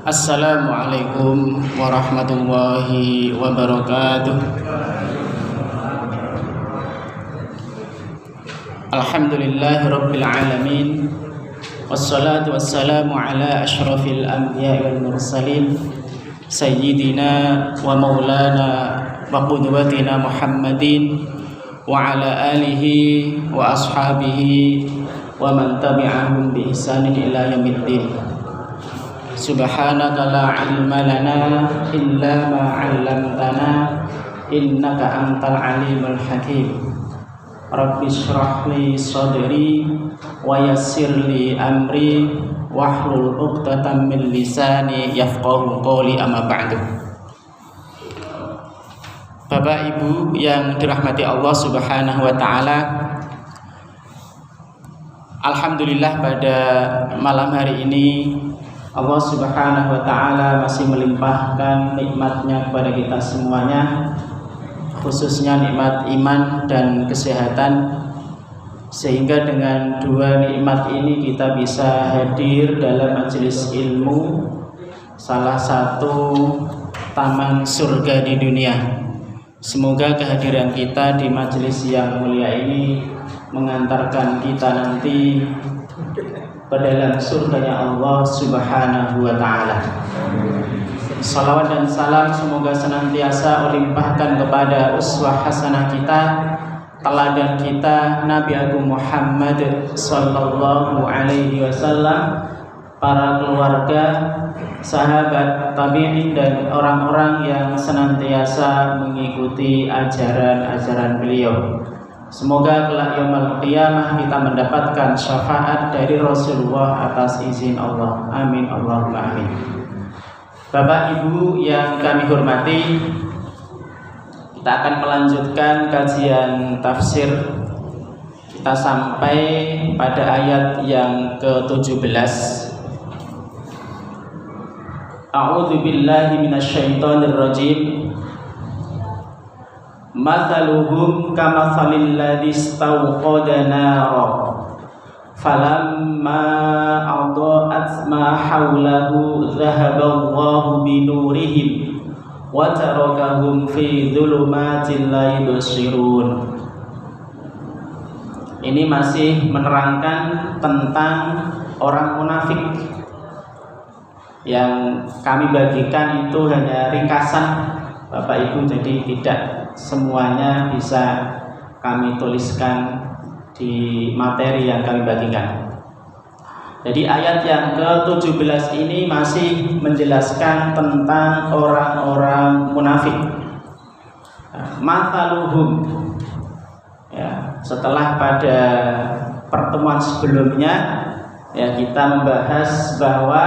Assalamualaikum warahmatullahi wabarakatuh. Alhamdulillahi rabbil alamin. Wassalatu wassalamu ala asyrafil anbiya'i wal mursalin sayyidina wa maulana wa qudwatina Muhammadin wa ala alihi wa ashabihi wa man tabi'ahum bi ihsanin ila yaumiddin. Subhanaka la ilma lana illa ma 'allamtana innaka antal alimul hakim. Rabbi shrah li sadri wa yassir li amri wahlul 'uqdatam min lisani yafqahu qawli, amma ba'du. Bapak Ibu yang dirahmati Allah Subhanahu wa taala, alhamdulillah pada malam hari ini Allah Subhanahu wa taala masih melimpahkan nikmatnya kepada kita semuanya, khususnya nikmat iman dan kesehatan, sehingga dengan dua nikmat ini kita bisa hadir dalam majelis ilmu, salah satu taman surga di dunia. Semoga kehadiran kita di majelis yang mulia ini mengantarkan kita nanti ke dalam surganya Allah Subhanahu wa taala. Salawat dan salam semoga senantiasa limpahkan kepada uswah hasanah kita, teladan kita, Nabi Agung Muhammad sallallahu alaihi wasallam, para keluarga, sahabat, tabi'in dan orang-orang yang senantiasa mengikuti ajaran-ajaran beliau. Semoga kelak yaumul qiyamah kita mendapatkan syafaat dari Rasulullah atas izin Allah. Amin Allahumma amin. Bapak Ibu yang kami hormati, kita akan melanjutkan kajian tafsir. Kita sampai pada ayat yang ke-17. A'udzu billahi minasyaitonir rajim. Mathaluhum kamathalil ladzi istawqada nara falamma adaa'at ma hawlahu dhahaba Allahu binurihim wa tarakahum fi dhulumatin la yubsirun. Ini masih menerangkan tentang orang munafik. Yang kami bagikan itu hanya ringkasan Bapak Ibu, jadi tidak semuanya bisa kami tuliskan di materi yang kami bagikan. Jadi ayat yang ke-17 ini masih menjelaskan tentang orang-orang munafik. Mathaluhum, ya, setelah pada pertemuan sebelumnya ya kita membahas bahwa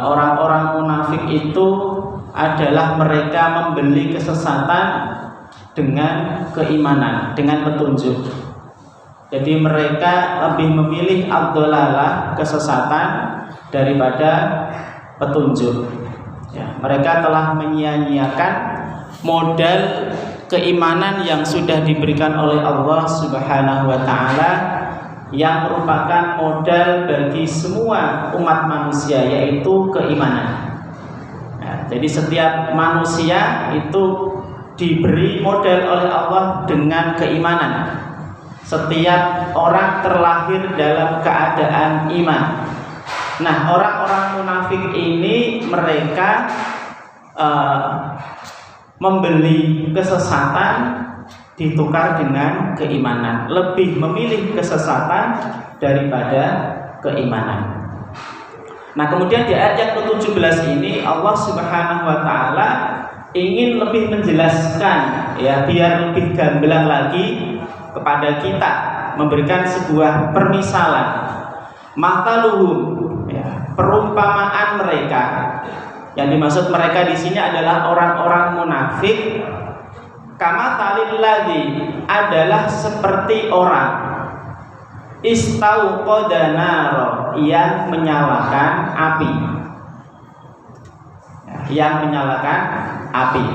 orang-orang munafik itu adalah mereka membeli kesesatan dengan keimanan, dengan petunjuk. Jadi mereka lebih memilih ad-dhalalah, kesesatan, daripada petunjuk. Ya, mereka telah menyia-nyiakan modal keimanan yang sudah diberikan oleh Allah Subhanahu wa taala, yang merupakan modal bagi semua umat manusia, yaitu keimanan. Jadi setiap manusia itu diberi modal oleh Allah dengan keimanan. Setiap orang terlahir dalam keadaan iman. Nah, orang-orang munafik ini mereka membeli kesesatan ditukar dengan keimanan, lebih memilih kesesatan daripada keimanan. Nah, kemudian di ayat yang ke-17 ini Allah Subhanahu wa taala ingin lebih menjelaskan, ya, biar lebih gamblang lagi kepada kita, memberikan sebuah permisalan. Mathaluhum, ya, perumpamaan mereka. Yang dimaksud mereka di sini adalah orang-orang munafik. Kamathalil ladzi, adalah seperti orang istauqada naro, yang menyalakan api, yang menyalakan api.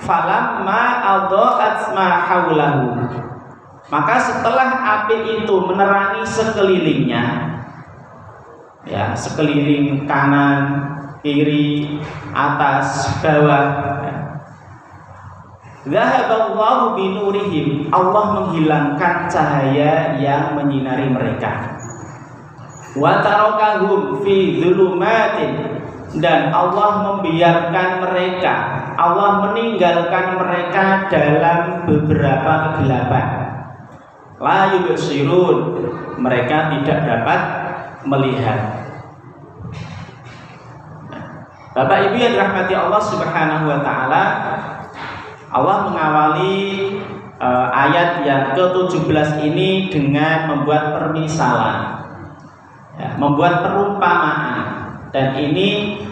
Falamma adaa'at ma haulahu, maka setelah api itu menerangi sekelilingnya, ya, sekeliling kanan, kiri, atas, bawah. Zahaballahu binurihim, Allah menghilangkan cahaya yang menyinari mereka. Wa tarakahum fi dzulumatin, dan Allah membiarkan mereka, Allah meninggalkan mereka dalam beberapa kegelapan. La yubsirun, mereka tidak dapat melihat. Bapak Ibu yang dirahmati Allah Subhanahu wa taala, Allah mengawali ayat yang ke-17 ini dengan membuat permisalan, ya, membuat perumpamaan. Dan ini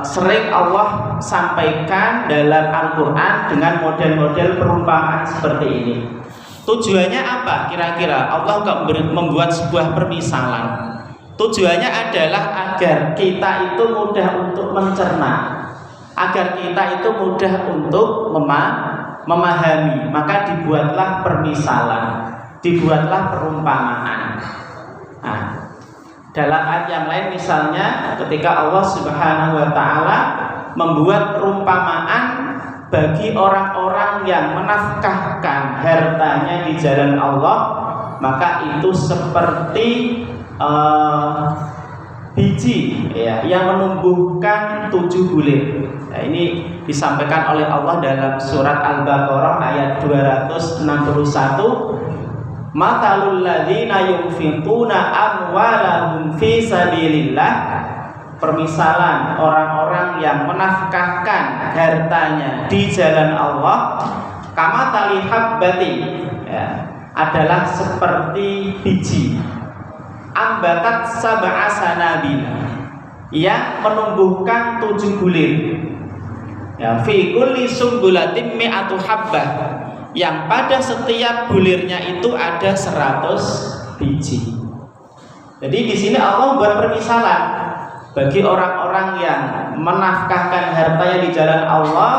sering Allah sampaikan dalam Al-Quran dengan model-model perumpamaan seperti ini. Tujuannya apa kira-kira Allah kok membuat sebuah permisalan? Tujuannya adalah agar kita itu mudah untuk mencerna, agar kita itu mudah untuk memahami. Maka dibuatlah permisalan, dibuatlah perumpamaan. Nah, dalam ayat yang lain misalnya ketika Allah Subhanahu wa taala membuat perumpamaan bagi orang-orang yang menafkahkan hartanya di jalan Allah, maka itu seperti biji, ya, yang menumbuhkan 7 bulir. Nah, ini disampaikan oleh Allah dalam surat Al-Baqarah ayat 261. Mathalul ladzina yunfiquna amwalahum fi sabilillah, permisalan orang-orang yang menafkahkan hartanya di jalan Allah, kamathali habbati, ya, adalah seperti biji ambatat sab'a sanabila, yang menumbuhkan 7 bulir, ya, fi kulli sumbulatin mi'atu habbah, yang pada setiap bulirnya itu ada 100 biji. Jadi di sini Allah buat permisalan bagi orang-orang yang menafkahkan hartanya di jalan Allah,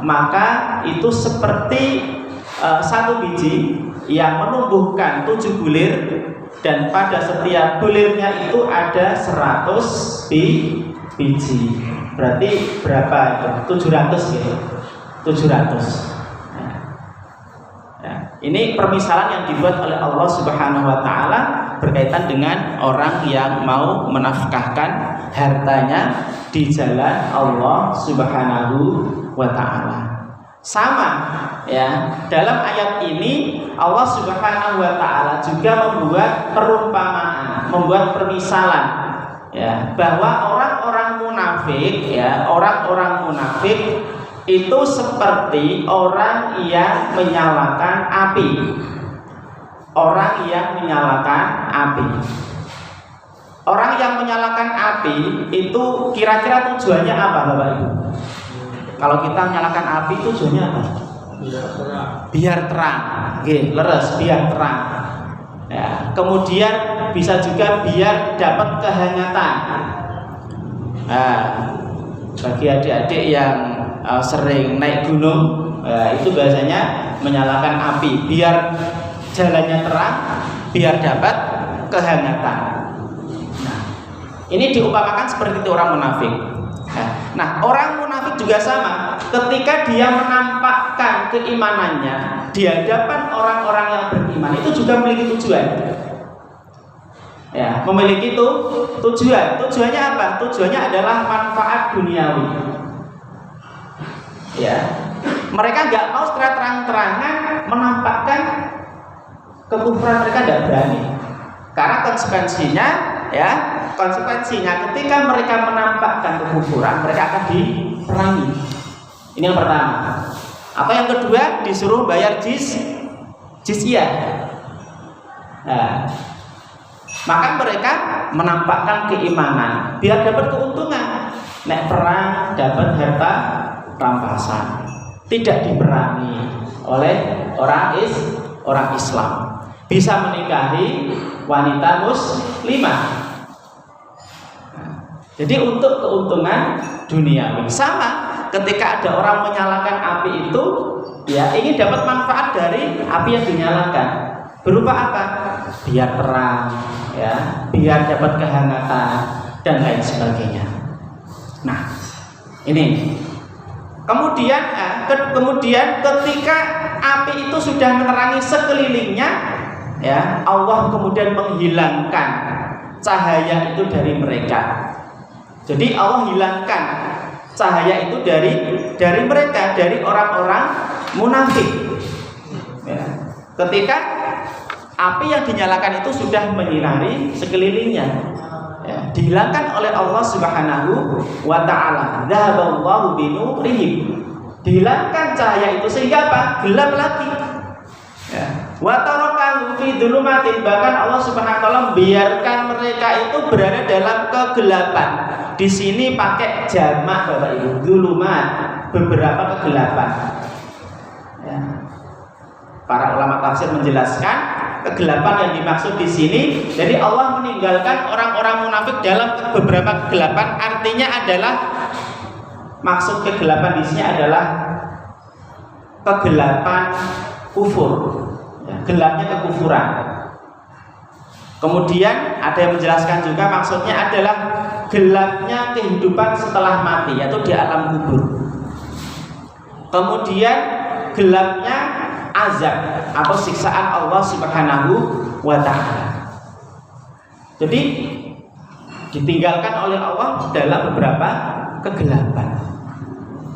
maka itu seperti 1 biji yang menumbuhkan 7 bulir, dan pada setiap bulirnya itu ada 100 biji. Berarti berapa itu? 700 gitu. 700. Ini permisalan yang dibuat oleh Allah Subhanahu wa taala berkaitan dengan orang yang mau menafkahkan hartanya di jalan Allah Subhanahu wa taala. Sama, ya, dalam ayat ini Allah Subhanahu wa taala juga membuat perumpamaan, membuat permisalan, ya, bahwa orang-orang munafik, ya, orang-orang munafik itu seperti orang yang menyalakan api. Orang yang menyalakan api. Orang yang menyalakan api itu kira-kira tujuannya apa, Bapak Ibu? Kalau kita menyalakan api tujuannya apa? Biar terang. Oke, leres, biar terang. Ya, kemudian bisa juga biar dapat kehangatan. Nah, bagi adik-adik yang sering naik gunung, itu biasanya menyalakan api biar jalannya terang, biar dapat kehangatan. Nah, ini diumpamakan seperti itu orang munafik. Nah, orang munafik juga sama. Ketika dia menampakkan keimanannya di hadapan orang-orang yang beriman, itu juga memiliki tujuan. Ya, memiliki tujuan. Tujuannya apa? Tujuannya adalah manfaat duniawi. Ya, mereka nggak mau secara terang-terangan menampakkan kekufuran, mereka tidak berani. Karena konsekuensinya ketika mereka menampakkan kekufuran, mereka akan diperangi. Ini yang pertama. Atau yang kedua, disuruh bayar jizyah. Nah, maka mereka menampakkan keimanan biar dapat keuntungan. Nek perang dapat harta rampasan, tidak diperangi oleh orang Islam, bisa menikahi wanita muslimah. Jadi untuk keuntungan duniawi. Sama ketika ada orang menyalakan api itu, ya, ingin dapat manfaat dari api yang dinyalakan. Berupa apa? Biar terang, ya, biar dapat kehangatan dan lain sebagainya. Nah, ini kemudian ketika api itu sudah menerangi sekelilingnya, ya, Allah kemudian menghilangkan cahaya itu dari mereka. Jadi Allah hilangkan cahaya itu dari mereka, dari orang-orang munafik. Ya. Ketika api yang dinyalakan itu sudah menyinari sekelilingnya, ya, dihilangkan oleh Allah Subhanahu wa Ta'ala. Dzahaballahu binurihim. Dihilangkan cahaya itu sehingga apa? Gelap lagi. Ya. Wa tarakahu fi dzulumatin, bahkan Allah Subhanahu wa Ta'ala membiarkan mereka itu berada dalam kegelapan. Di sini pakai jamak Bapak Ibu, dzulumat, beberapa kegelapan. Ya. Para ulama tafsir menjelaskan kegelapan yang dimaksud di sini, jadi Allah meninggalkan orang-orang munafik dalam beberapa kegelapan. Artinya adalah, maksud kegelapan di sini adalah kegelapan kufur, ya, gelapnya kekufuran. Kemudian ada yang menjelaskan juga maksudnya adalah gelapnya kehidupan setelah mati, yaitu di alam kubur. Kemudian gelapnya azab atau siksaan Allah Subhanahu wa Ta'ala. Jadi ditinggalkan oleh Allah dalam beberapa kegelapan.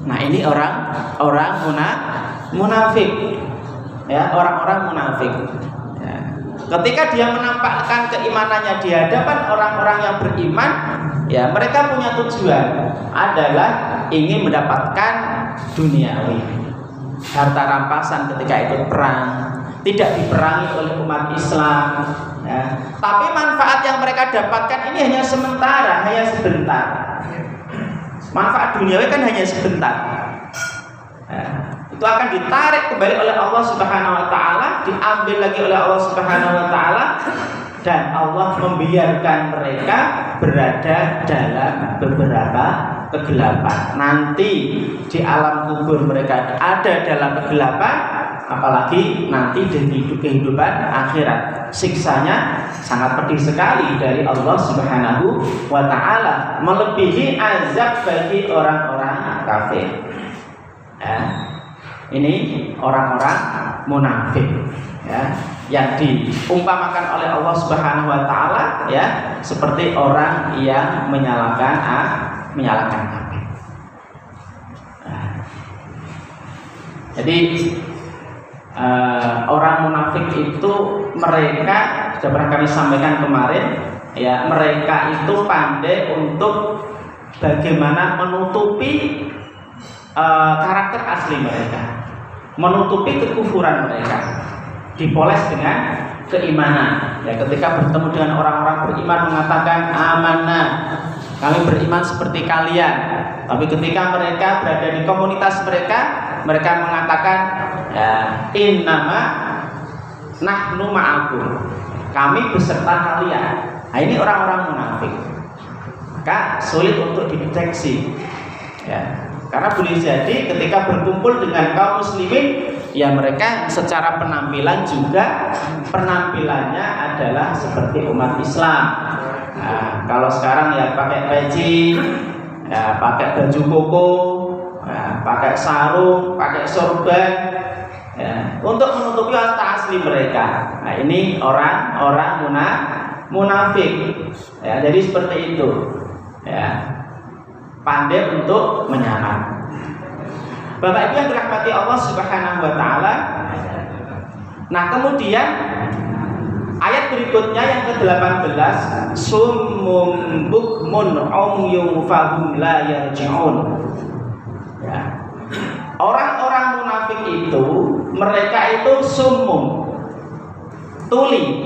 Nah, ini orang munafik, ya, orang-orang munafik. Ya. Ketika dia menampakkan keimanannya di hadapan orang-orang yang beriman, ya, mereka punya tujuan adalah ingin mendapatkan duniawi, harta rampasan ketika itu perang, tidak diperangi oleh umat Islam, ya. Tapi manfaat yang mereka dapatkan ini hanya sementara, hanya sebentar. Manfaat duniawi kan hanya sebentar, ya. Itu akan ditarik kembali oleh Allah Subhanahu wa Ta'ala, diambil lagi oleh Allah Subhanahu wa Ta'ala, dan Allah membiarkan mereka berada dalam beberapa kegelapan. Nanti di alam kubur mereka ada dalam kegelapan, apalagi nanti di kehidupan akhirat. Siksanya sangat pedih sekali dari Allah Subhanahu wa Ta'ala, melebihi azab bagi orang-orang kafir. Ya. Ini orang-orang munafik, ya, yang diumpamakan oleh Allah Subhanahu wa Ta'ala, ya, seperti orang yang menyalakan api. Jadi orang munafik itu, mereka sudah pernah kami sampaikan kemarin, ya, mereka itu pandai untuk bagaimana menutupi karakter asli mereka, menutupi kekufuran mereka, dipoles dengan keimanan. Ya, ketika bertemu dengan orang-orang beriman mengatakan amanah, kami beriman seperti kalian. Tapi ketika mereka berada di komunitas mereka, mereka mengatakan, ya, innama nahnu ma'akum, kami beserta kalian. Nah, ini orang-orang munafik. Maka sulit untuk dideteksi, ya. Karena boleh jadi ketika berkumpul dengan kaum muslimin, ya, mereka secara penampilan juga penampilannya adalah seperti umat Islam. Nah, kalau sekarang ya pakai peci, ya, pakai baju koko, ya, pakai sarung, pakai sorban, ya, untuk menutupi harta asli mereka. Nah, ini orang-orang munafik, ya, jadi seperti itu, ya, pandai untuk menyamar. Bapak Ibu yang dirahmati Allah Subhanahu wa Ta'ala. Nah, kemudian ayat berikutnya yang ke-18, summum bukmun umyun fahum la yarji'un. Ya. Orang-orang munafik itu, mereka itu summum, tuli,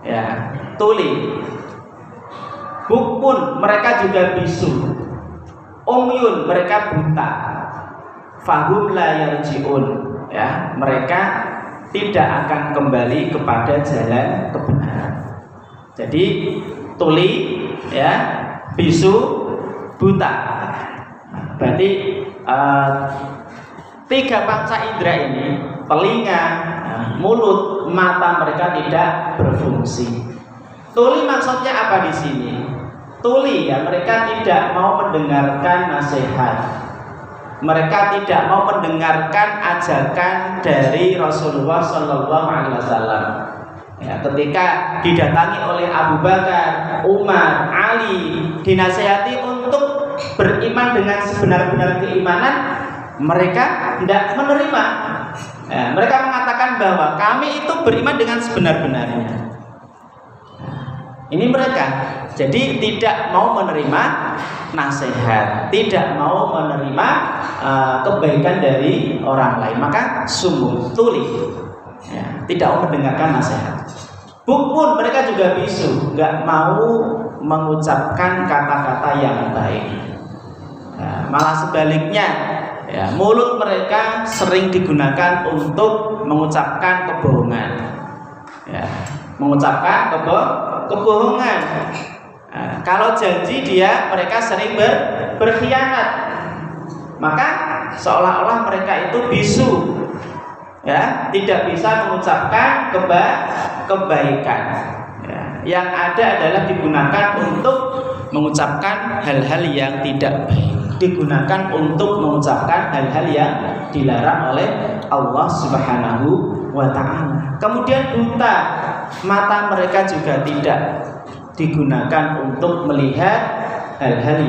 ya, tuli. Bukmun, mereka juga bisu. Umyun, mereka buta. Fahum la yarji'un, ya, mereka tidak akan kembali kepada jalan kebenaran. Jadi tuli, ya, bisu, buta. Berarti tiga panca indera ini, telinga, mulut, mata mereka tidak berfungsi. Tuli maksudnya apa di sini? Tuli ya, mereka tidak mau mendengarkan nasihat. Mereka tidak mau mendengarkan ajakan dari Rasulullah Shallallahu Alaihi Wasallam. Ya, ketika didatangi oleh Abu Bakar, Umar, Ali, dinasihati untuk beriman dengan sebenar-benar keimanan, mereka tidak menerima. Ya, mereka mengatakan bahwa kami itu beriman dengan sebenar-benarnya. Ini mereka, jadi tidak mau menerima nasihat, tidak mau menerima kebaikan dari orang lain, maka sumbu tuli, ya, tidak mau mendengarkan nasihat. Bukmun, mereka juga bisu, nggak mau mengucapkan kata-kata yang baik. Ya, malah sebaliknya, ya, mulut mereka sering digunakan untuk mengucapkan kebohongan, ya, mengucapkan kebohongan. Nah, kalau janji mereka sering berkhianat, maka seolah-olah mereka itu bisu, ya, tidak bisa mengucapkan kebaikan. Ya, yang ada adalah digunakan untuk mengucapkan hal-hal yang tidak baik, digunakan untuk mengucapkan hal-hal yang dilarang oleh Allah Subhanahu wa Ta'ala. Kemudian buta, mata mereka juga tidak digunakan untuk melihat hal-hal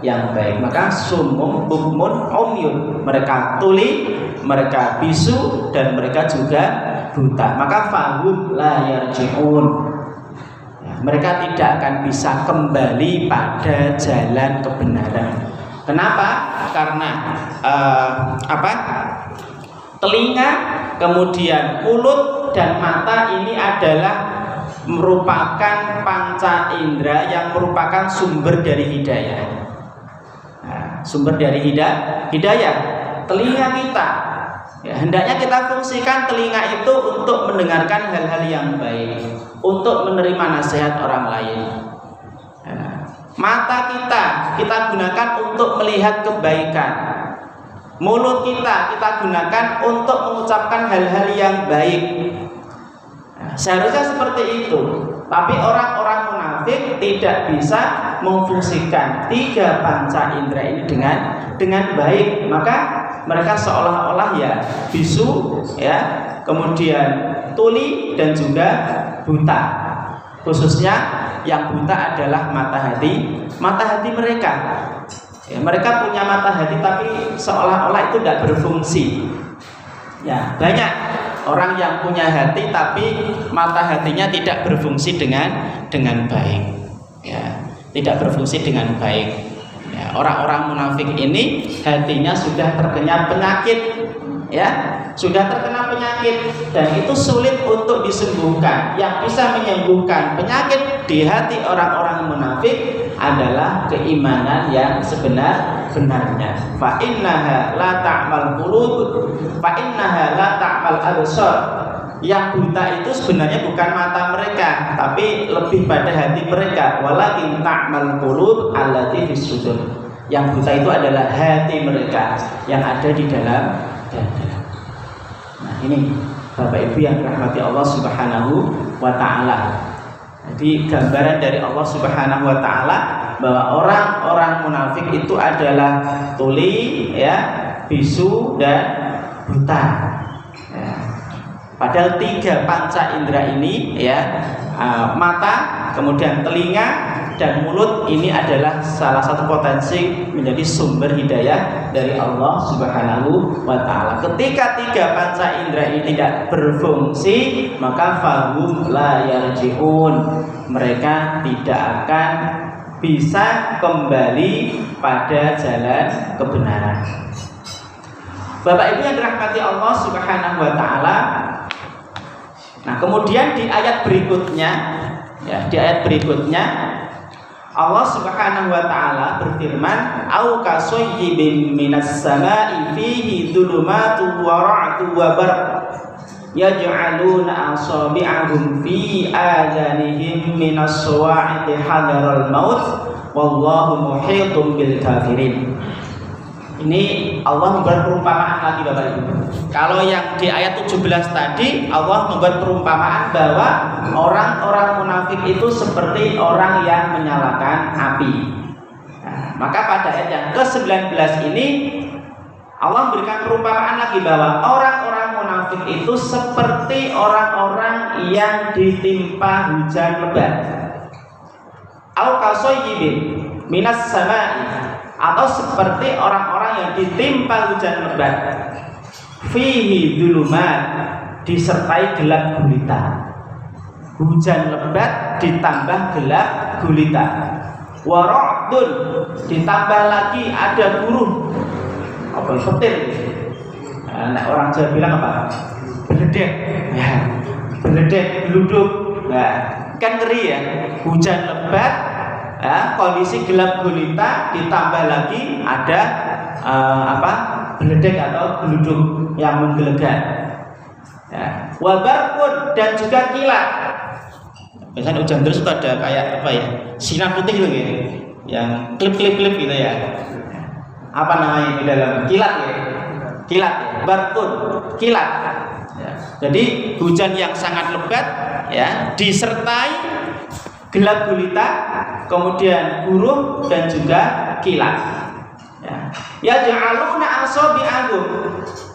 yang baik. Maka sumum bukmun umyun, mereka tuli, mereka bisu, dan mereka juga buta. Maka fahum la yarji'un, ya, mereka tidak akan bisa kembali pada jalan kebenaran. Kenapa? Karena telinga, kemudian mulut dan mata ini adalah merupakan panca indera yang merupakan sumber dari hidayah. Nah, sumber dari hidayah, telinga kita, ya, hendaknya kita fungsikan telinga itu untuk mendengarkan hal-hal yang baik, untuk menerima nasihat orang lain. Nah, mata kita gunakan untuk melihat kebaikan. Mulut kita gunakan untuk mengucapkan hal-hal yang baik. Seharusnya seperti itu, tapi orang-orang munafik tidak bisa memfungsikan tiga panca indera ini dengan baik. Maka mereka seolah-olah ya bisu, ya, kemudian tuli, dan juga buta. Khususnya yang buta adalah mata hati mereka. Ya, mereka punya mata hati tapi seolah-olah itu tidak berfungsi. Ya, banyak orang yang punya hati tapi mata hatinya tidak berfungsi dengan baik, ya, tidak berfungsi dengan baik. Ya, orang-orang munafik ini hatinya sudah terkena penyakit, ya, sudah terkena penyakit, dan itu sulit untuk disembuhkan. Yang bisa menyembuhkan penyakit di hati orang-orang munafik adalah keimanan yang sebenar-benarnya. Fa innaha la ta'mal qulub, fa innaha la ta'mal absar. Yang buta itu sebenarnya bukan mata mereka, tapi lebih pada hati mereka. Walakin ta'mal qulub allati fis sudur. Yang buta itu adalah hati mereka yang ada di dalam dada. Nah, ini Bapak Ibu yang dirahmati Allah Subhanahu wa Ta'ala. Jadi gambaran dari Allah Subhanahu wa Ta'ala bahwa orang-orang munafik itu adalah tuli, ya, bisu, dan buta. Ya. Padahal tiga panca indera ini, ya, mata, kemudian telinga, dan mulut, ini adalah salah satu potensi menjadi sumber hidayah dari Allah Subhanahu wa Ta'ala. Ketika tiga panca indera ini tidak berfungsi, maka fahum la yarji'un, mereka tidak akan bisa kembali pada jalan kebenaran. Bapak Ibu yang dirahmati Allah Subhanahu wa Ta'ala. Nah, kemudian di ayat berikutnya, ya, di ayat berikutnya Allah Subhanahu wa Ta'ala berfirman, au kasoyyibin minas sama'i fihi dhulumatun wa ra'dun wa barq yaj'aluna asabi'ahum fi adanihim minas sawa'iqi hadaral maut wallahu muhitun bil kafirin. Ini Allah membuat perumpamaan lagi Bapak Ibu. Kalau yang di ayat 17 tadi Allah membuat perumpamaan bahwa orang-orang munafik itu seperti orang yang menyalakan api. Nah, maka pada ayat yang ke-19 ini Allah memberikan perumpamaan lagi bahwa orang-orang munafik itu seperti orang-orang yang ditimpa hujan lebat. Au kasoyyibin minas sama'i, atau seperti orang-orang yang ditimpa hujan lebat, fihi dzulumat, disertai gelap gulita. Hujan lebat ditambah gelap gulita. Wa ra'dun, ditambah lagi ada gurun. Apa petir? Nah, orang Jawa bilang apa? Beledek. Ya, beledek, geluduk. Nah, kan ngeri ya. Hujan lebat, ya, kondisi gelap gulita, ditambah lagi ada beledek atau geluduk yang menggelegar. Ya. Wabarkun, dan juga kilat. Biasanya hujan terus itu ada kayak apa ya, sinar putih gitu, yang klip gitu ya. Apa namanya di dalam kilat ya? Kilat, ya. Barkun, kilat. Ya. Jadi hujan yang sangat lebat, ya, disertai gelap gulita, kemudian guruh dan juga kilat. Ya ja'aluna asabi'ahum.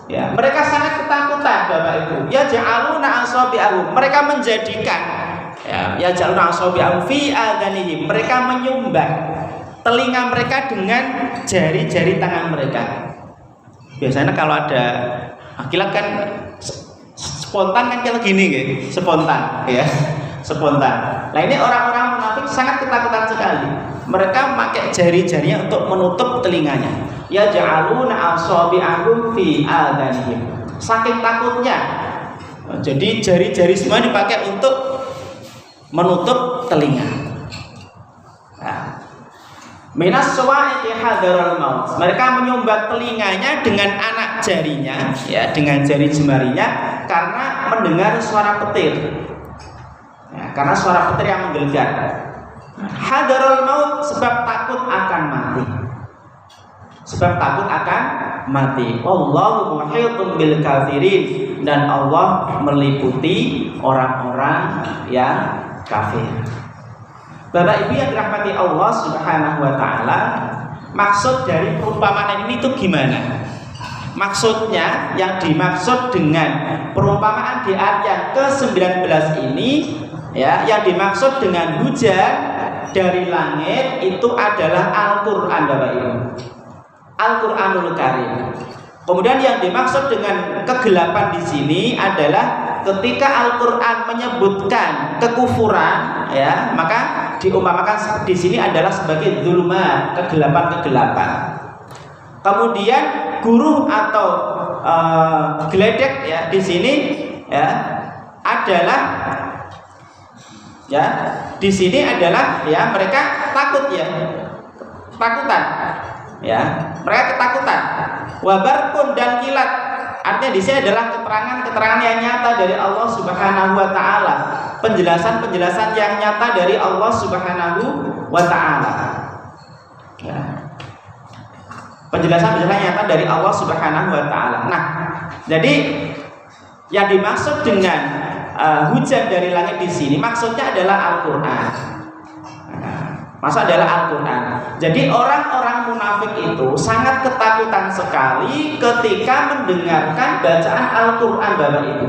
Ya, mereka sangat ketakutan Bapak Ibu. Ya ja'aluna asabi'ahum. Mereka menjadikan ya ja'aluna asabi'ahum fi adhanihim. Mereka menyumbat telinga mereka dengan jari-jari tangan mereka. Biasanya kalau ada kilat kan spontan kan kayak gini gitu, spontan ya. Spontan. Nah ini orang-orang munafik sangat ketakutan sekali. Mereka pakai jari-jarinya untuk menutup telinganya. Ya ja'aluna asabi'ahum fi adhanihim. Saking takutnya. Jadi jari-jari semua dipakai untuk menutup telinga. Nah, minas sawa'iqi hadaral maut. Mereka menyumbat telinganya dengan anak jarinya, ya, dengan jari jemarinya karena mendengar suara petir. Ya, karena suara petir yang menggelegar. Hadarul maut, sebab takut akan mati. Sebab takut akan mati. Wallahu muhitun bil kafirin, dan Allah meliputi orang-orang yang kafir. Bapak Ibu yang dirahmati Allah Subhanahu wa taala, maksud dari perumpamaan ini itu gimana? Maksudnya, yang dimaksud dengan perumpamaan di ayat yang ke-19 ini, ya, yang dimaksud dengan hujan dari langit itu adalah Al-Qur'an Bapak Ibu. Al-Qur'anul Karim. Kemudian yang dimaksud dengan kegelapan di sini adalah ketika Al-Qur'an menyebutkan kekufuran, ya, maka diumpamakan di sini adalah sebagai dzulumat, kegelapan-kegelapan. Kemudian guru atau geledek, ya, di sini, ya, adalah, ya, di sini adalah, ya, mereka takut, ya, takutan, ya, mereka ketakutan. Wabarkun, dan kilat, artinya di sini adalah keterangan-keterangan yang nyata dari Allah Subhanahu wa taala, penjelasan-penjelasan yang nyata dari Allah Subhanahu wa taala. Ya. Penjelasan-penjelasan nyata dari Allah Subhanahu wa taala. Nah, jadi yang dimaksud dengan hujan dari langit di sini maksudnya adalah Al-Qur'an. Maksud adalah Al-Qur'an. Jadi orang-orang munafik itu sangat ketakutan sekali ketika mendengarkan bacaan Al-Qur'an Bapak Ibu.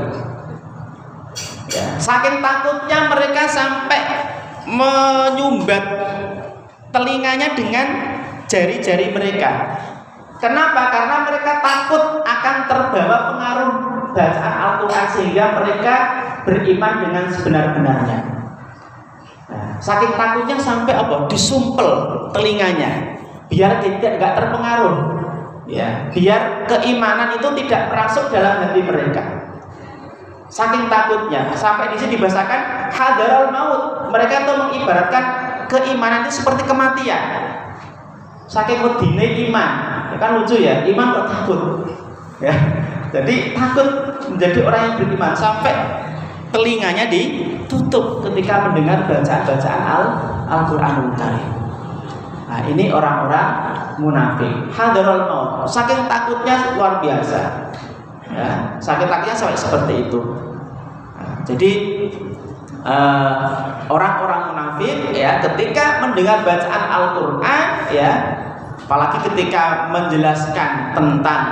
Ya, saking takutnya mereka sampai menyumbat telinganya dengan jari-jari mereka. Kenapa? Karena mereka takut akan terbawa pengaruh bacaan Al-Qur'an sehingga mereka beriman dengan sebenar-benarnya. Nah, saking takutnya sampai apa? Disumpel telinganya biar tidak terpengaruh. Ya, biar keimanan itu tidak merasuk dalam hati mereka. Saking takutnya sampai di sini dibahasakan hadarul maut. Mereka itu mengibaratkan keimanan itu seperti kematian. Saking wedine iman, ya kan lucu ya, iman kok takut, ya. Jadi takut menjadi orang yang beriman sampai telinganya ditutup ketika mendengar bacaan-bacaan Al-Qur'anul Karim. Nah, ini orang-orang munafik. Hadarul maut, saking takutnya luar biasa. Ya, saking takutnya sampai seperti itu. Nah, jadi orang-orang munafik ya ketika mendengar bacaan Al-Qur'an ya, apalagi ketika menjelaskan tentang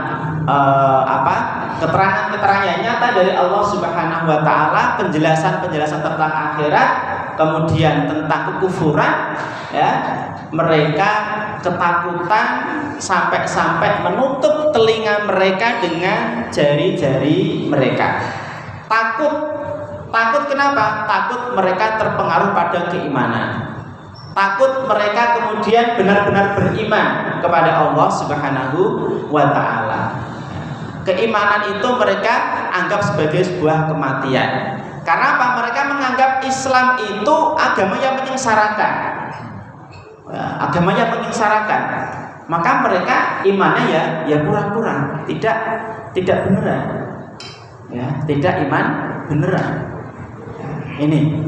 keterangan-keterangan yang nyata dari Allah Subhanahu wa taala, penjelasan-penjelasan tentang akhirat, kemudian tentang kekufuran ya, mereka ketakutan sampai menutup telinga mereka dengan jari-jari mereka. Takut kenapa? Takut mereka terpengaruh pada keimanan. Takut mereka kemudian benar-benar beriman kepada Allah Subhanahu wa taala. Keimanan itu mereka anggap sebagai sebuah kematian. Karena apa? Mereka menganggap Islam itu agama yang menyengsarakan. Agama yang menyengsarakan. Maka mereka imannya ya kurang-kurang, tidak beneran. Ya, tidak iman beneran. Ini.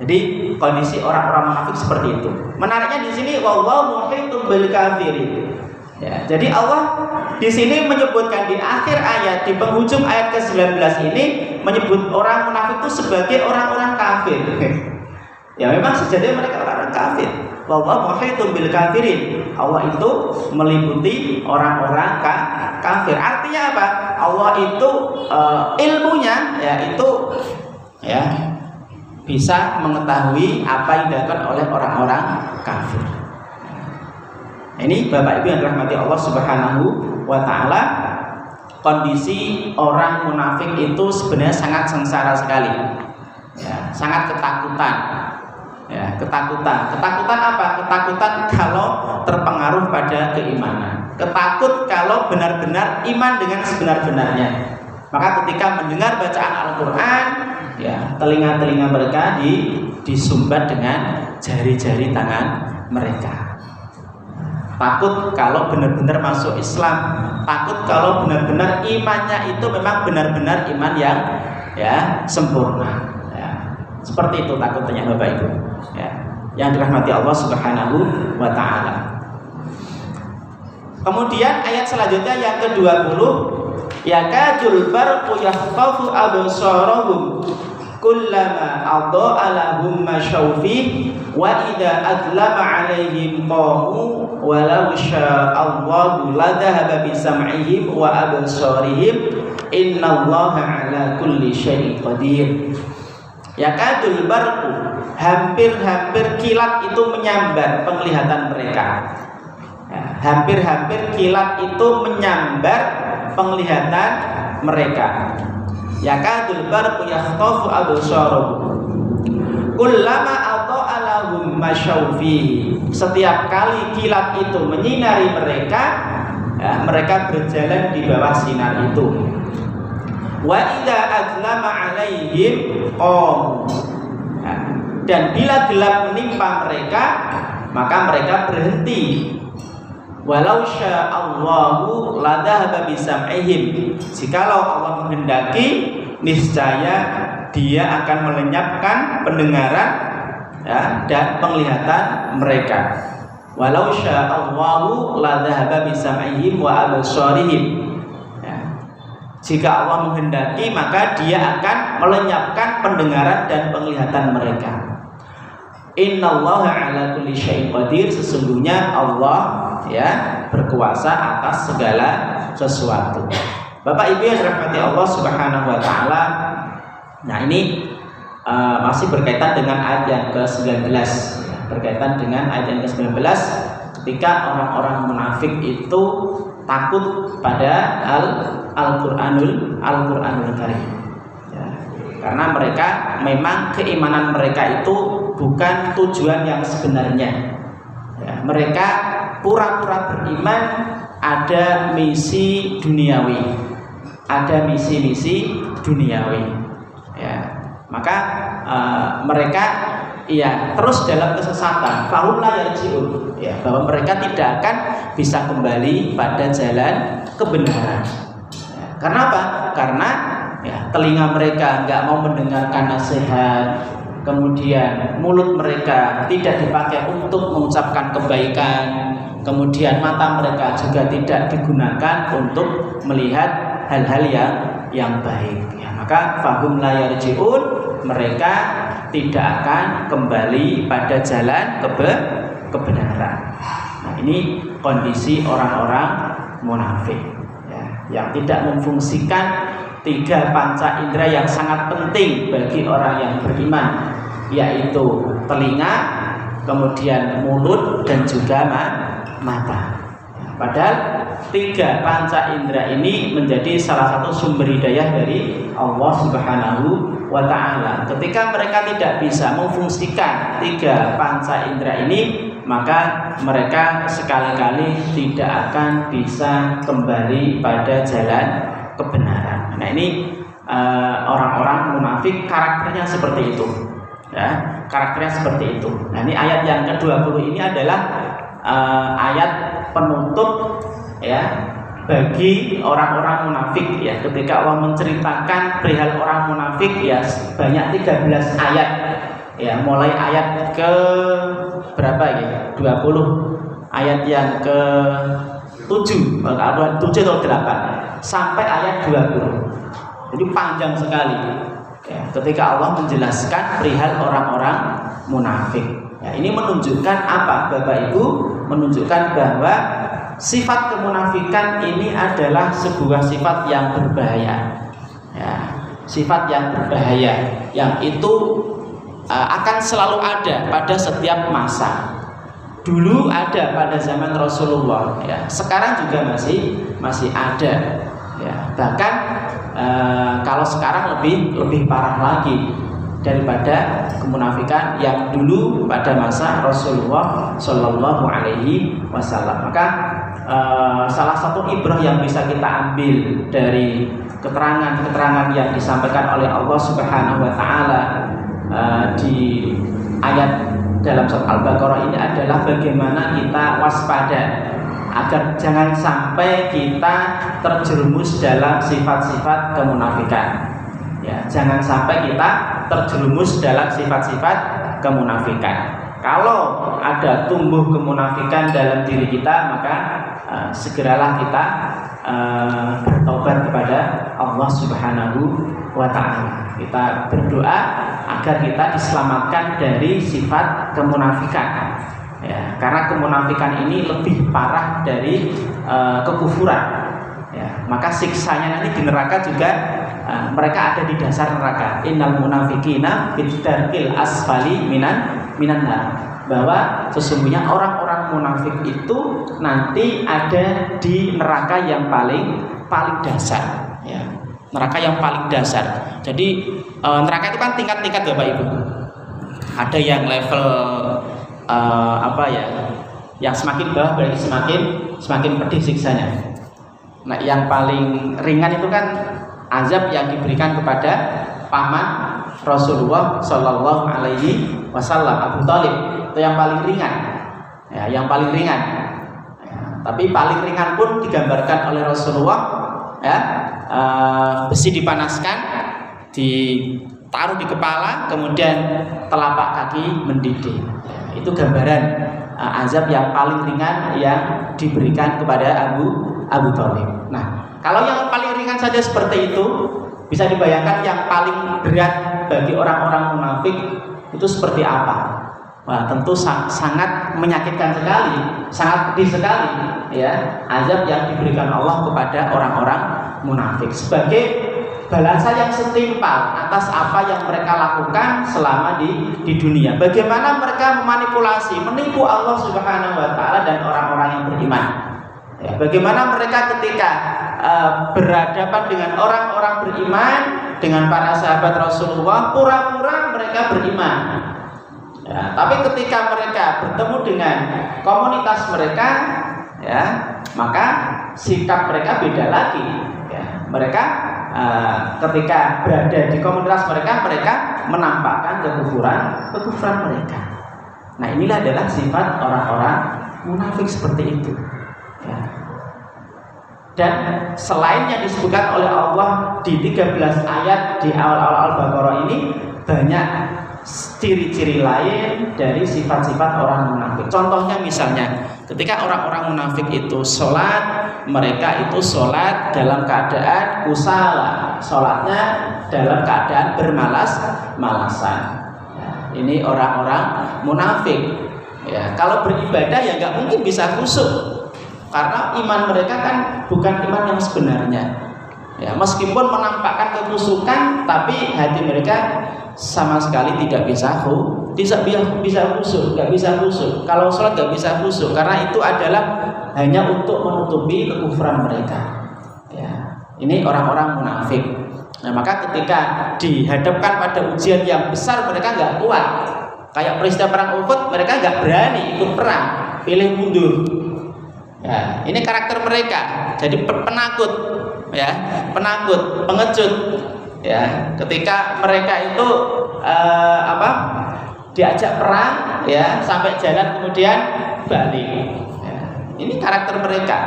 Jadi kondisi orang-orang munafik seperti itu. Menariknya di sini wallahu muhitun bil kafirin. Ya, jadi Allah di sini menyebutkan di akhir ayat, di penghujung ayat ke-19 ini menyebut orang munafik itu sebagai orang-orang kafir. Ya memang sejatinya mereka orang-orang kafir. Wallahu muhitun bil kafirin. Allah itu meliputi orang-orang kafir. Artinya apa? Allah itu ilmunya ya itu ya bisa mengetahui apa yang dilakukan oleh orang-orang kafir. Ini Bapak Ibu yang dirahmati Allah Subhanahu wa taala, kondisi orang munafik itu sebenarnya sangat sengsara sekali. Ya, sangat ketakutan. Ya, ketakutan. Ketakutan apa? Ketakutan kalau terpengaruh pada keimanan. Ketakut kalau benar-benar iman dengan sebenar-benarnya. Maka ketika mendengar bacaan Al-Qur'an, ya, telinga-telinga mereka disumbat dengan jari-jari tangan mereka. Takut kalau benar-benar masuk Islam, takut kalau benar-benar imannya itu memang benar-benar iman yang ya sempurna. Ya. Seperti itu takutnya Bapak Ibu. Ya. Yang dirahmati Allah Subhanahu wa taala. Kemudian ayat selanjutnya yang ke-20, yakadul barqu yakhtafu absarahum kullama adha'a lahum mashaw fi wa idza adlama 'alaihim qamu walau sya'allahu ladhahaba bi sam'ihim wa absarihim innallaha 'ala kulli syai'in qadir. Yakadul barqu, hampir-hampir kilat itu menyambar penglihatan mereka. Hampir-hampir kilat itu menyambar penglihatan mereka. Yakadul barqu yakhtafu absarahum kullama adha'a lahum mashaw fihi. Setiap kali kilat itu menyinari mereka, ya, mereka berjalan di bawah sinar itu. Wa idza adlama 'alaihim qam. Dan bila gelap menimpa mereka, maka mereka berhenti. Walau sya'allahu ladhahaba bisam'ihim. Jikalau Allah menghendaki, niscaya Dia akan melenyapkan pendengaran ya, dan penglihatan mereka. Walau sya'allahu ladhahaba bisam'ihim wa absarihim. Ya. Jika Allah menghendaki, maka Dia akan melenyapkan pendengaran dan penglihatan mereka. Innallaha 'ala kulli syai'in qadir. Sesungguhnya Allah ya berkuasa atas segala sesuatu. Bapak Ibu yang dirahmati Allah Subhanahu wa taala. Nah, ini masih berkaitan dengan ayat yang ke-19. Berkaitan dengan ayat yang ke-19 ketika orang-orang munafik itu takut pada Al-Qur'anul Karim. Ya, karena mereka memang keimanan mereka itu bukan tujuan yang sebenarnya. Ya, mereka pura-pura beriman, ada misi duniawi, ada misi-misi duniawi. Ya, maka mereka ya terus dalam kesesatan, fahum la yarji'un, ya, bahwa mereka tidak akan bisa kembali pada jalan kebenaran. Ya, karena apa? Karena ya telinga mereka nggak mau mendengarkan nasihat, kemudian mulut mereka tidak dipakai untuk mengucapkan kebaikan, kemudian mata mereka juga tidak digunakan untuk melihat hal-hal yang baik. Ya, maka fahum la yarji'un, mereka tidak akan kembali pada jalan kebenaran. Nah, ini kondisi orang-orang munafik, ya, yang tidak memfungsikan 3 panca indera yang sangat penting bagi orang yang beriman, yaitu telinga, kemudian mulut, dan juga mata. Padahal 3 panca indera ini menjadi salah satu sumber hidayah dari Allah Subhanahu wa ta'ala. Ketika mereka tidak bisa memfungsikan 3 panca indera ini, maka mereka sekali-kali tidak akan bisa kembali pada jalan kebenaran. Nah, ini orang-orang munafik karakternya seperti itu, ya, karakternya seperti itu. Nah, ini ayat yang ke-20 ini adalah ayat penutup, ya, bagi orang-orang munafik, ya. Ketika Allah menceritakan perihal orang munafik, ya, banyak 13 ayat, ya, mulai ayat ke berapa ya? 20, ayat yang ke-7, 7 atau 8 sampai ayat 20. Jadi panjang sekali, ya, ketika Allah menjelaskan perihal orang-orang munafik. Ya, ini menunjukkan apa, Bapak Ibu? Menunjukkan bahwa sifat kemunafikan ini adalah sebuah sifat yang berbahaya, ya, sifat yang berbahaya, yang itu akan selalu ada pada setiap masa. Dulu ada pada zaman Rasulullah, ya, sekarang juga masih ada, ya. Bahkan kalau sekarang lebih parah lagi daripada kemunafikan yang dulu pada masa Rasulullah Shallallahu Alaihi Wasallam. Maka salah satu ibrah yang bisa kita ambil dari keterangan-keterangan yang disampaikan oleh Allah Subhanahu Wa Taala di ayat dalam surat Al-Baqarah ini adalah bagaimana kita waspada agar jangan sampai kita terjerumus dalam sifat-sifat kemunafikan. Ya, jangan sampai kita terjerumus dalam sifat-sifat kemunafikan. Kalau ada tumbuh kemunafikan dalam diri kita, maka segeralah kita bertobat kepada Allah Subhanahu wa Ta'ala. Kita berdoa agar kita diselamatkan dari sifat kemunafikan, ya, karena kemunafikan ini lebih parah dari kekufuran, ya. Maka siksanya nanti di neraka juga mereka ada di dasar neraka. Innal munafiqina fid darkil asfali minan nar. Bahwa sesungguhnya orang-orang munafik itu nanti ada di neraka yang paling dasar, ya. Neraka yang paling dasar. Jadi neraka itu kan tingkat-tingkat, Bapak Ibu. Ada yang level yang semakin bawah berarti semakin pedih siksanya. Nah, yang paling ringan itu kan azab yang diberikan kepada paman Rasulullah Shallallahu Alaihi Wasallam, Abu Thalib. Itu yang paling ringan, ya, yang paling ringan. Ya, tapi paling ringan pun digambarkan oleh Rasulullah, ya, besi dipanaskan, ditaruh di kepala, kemudian telapak kaki mendidih. Ya, itu gambaran azab yang paling ringan yang diberikan kepada Abu Thalib. Nah, kalau yang paling ringan saja seperti itu, bisa dibayangkan yang paling berat bagi orang-orang munafik itu seperti apa? Wah, tentu sangat menyakitkan sekali, sangat pedih sekali, ya, azab yang diberikan Allah kepada orang-orang munafik sebagai balasan yang setimpal atas apa yang mereka lakukan selama di dunia. Bagaimana mereka memanipulasi, menipu Allah Subhanahu wa Ta'ala dan orang-orang yang beriman. Ya, bagaimana mereka ketika berhadapan dengan orang-orang beriman, dengan para sahabat Rasulullah, pura-pura mereka beriman. Ya, tapi ketika mereka bertemu dengan komunitas mereka, ya, maka sikap mereka beda lagi. Ya, mereka ketika berada di komunitas mereka menampakkan kekufuran mereka. Nah, inilah adalah sifat orang-orang munafik seperti itu. Ya. Dan selain yang disebutkan oleh Allah di 13 ayat di awal-awal Al-Baqarah ini, banyak ciri-ciri lain dari sifat-sifat orang munafik. Contohnya misalnya ketika orang-orang munafik itu sholat, mereka itu sholat dalam keadaan kusala, sholatnya dalam keadaan bermalas-malasan. Ya, ini orang-orang munafik. Ya, kalau beribadah ya nggak mungkin bisa khusyuk, karena iman mereka kan bukan iman yang sebenarnya. Ya, meskipun menampakkan kekhusyukan, tapi hati mereka sama sekali tidak bisa khusyuk, nggak bisa khusyuk. Kalau sholat nggak bisa khusyuk, karena itu adalah hanya untuk menutupi kekufuran mereka. Ya, ini orang-orang munafik. Nah, maka ketika dihadapkan pada ujian yang besar, mereka nggak kuat. Kayak peristiwa perang Uhud, mereka nggak berani ikut perang, pilih mundur. Ya, ini karakter mereka. Jadi penakut, ya, penakut, pengecut. Ya, ketika mereka itu diajak perang, ya, sampai jalan kemudian balik. Ya, ini karakter mereka.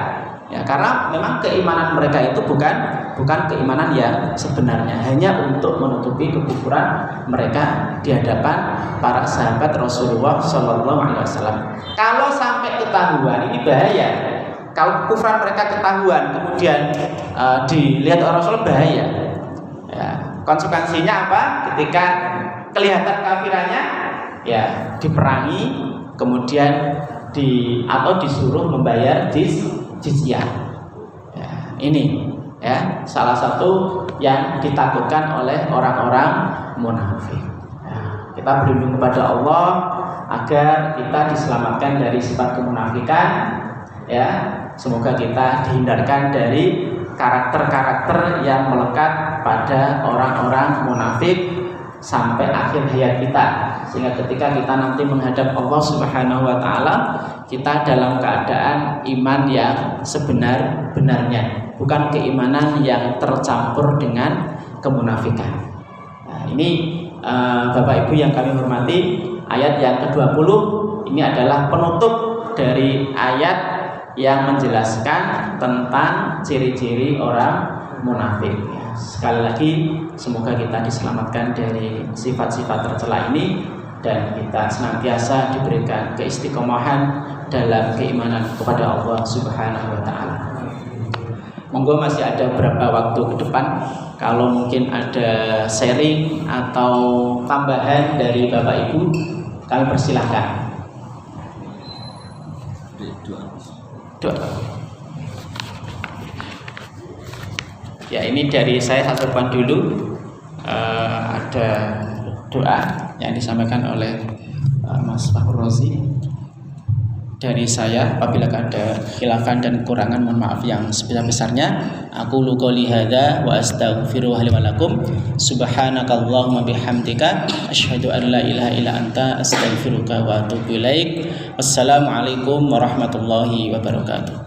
Ya, karena memang keimanan mereka itu bukan keimanan yang sebenarnya, hanya untuk menutupi kekufuran mereka di hadapan para sahabat Rasulullah SAW. Kalau sampai ketahuan, ini bahaya. Kalau kekufuran mereka ketahuan kemudian dilihat orang Rasul, bahaya. Ya, konsekuensinya apa? Ketika kelihatan kafirannya, ya diperangi, kemudian atau disuruh membayar jizyah. Ya, ini ya salah satu yang ditakutkan oleh orang-orang munafik. Ya, kita berlindung kepada Allah agar kita diselamatkan dari sifat kemunafikan. Ya, semoga kita dihindarkan dari karakter-karakter yang melekat pada orang-orang munafik sampai akhir hayat kita, sehingga ketika kita nanti menghadap Allah Subhanahu wa taala, kita dalam keadaan iman yang sebenar-benarnya, bukan keimanan yang tercampur dengan kemunafikan. Nah, ini Bapak Ibu yang kami hormati, ayat yang ke-20 ini adalah penutup dari ayat yang menjelaskan tentang ciri-ciri orang munafik. Sekali lagi, semoga kita diselamatkan dari sifat-sifat tercela ini dan kita senantiasa diberikan keistiqomahan dalam keimanan kepada Allah Subhanahu wa taala. Monggo, masih ada beberapa waktu ke depan, kalau mungkin ada sharing atau tambahan dari Bapak Ibu, kami persilahkan. Doa. Ya, ini dari saya satu poin dulu. Ada doa yang disampaikan oleh Mas Fahur Rozi. Dari saya, apabila ada khilafan dan kekurangan, mohon maaf yang sebesar-besarnya. Aku qouli hadza wa astaghfirullaha li wa lakum. Subhanakallahumma bihamdika asyhadu an la ilaha illa anta astaghfiruka wa atubu ilaik. Wassalamualaikum warahmatullahi wabarakatuh.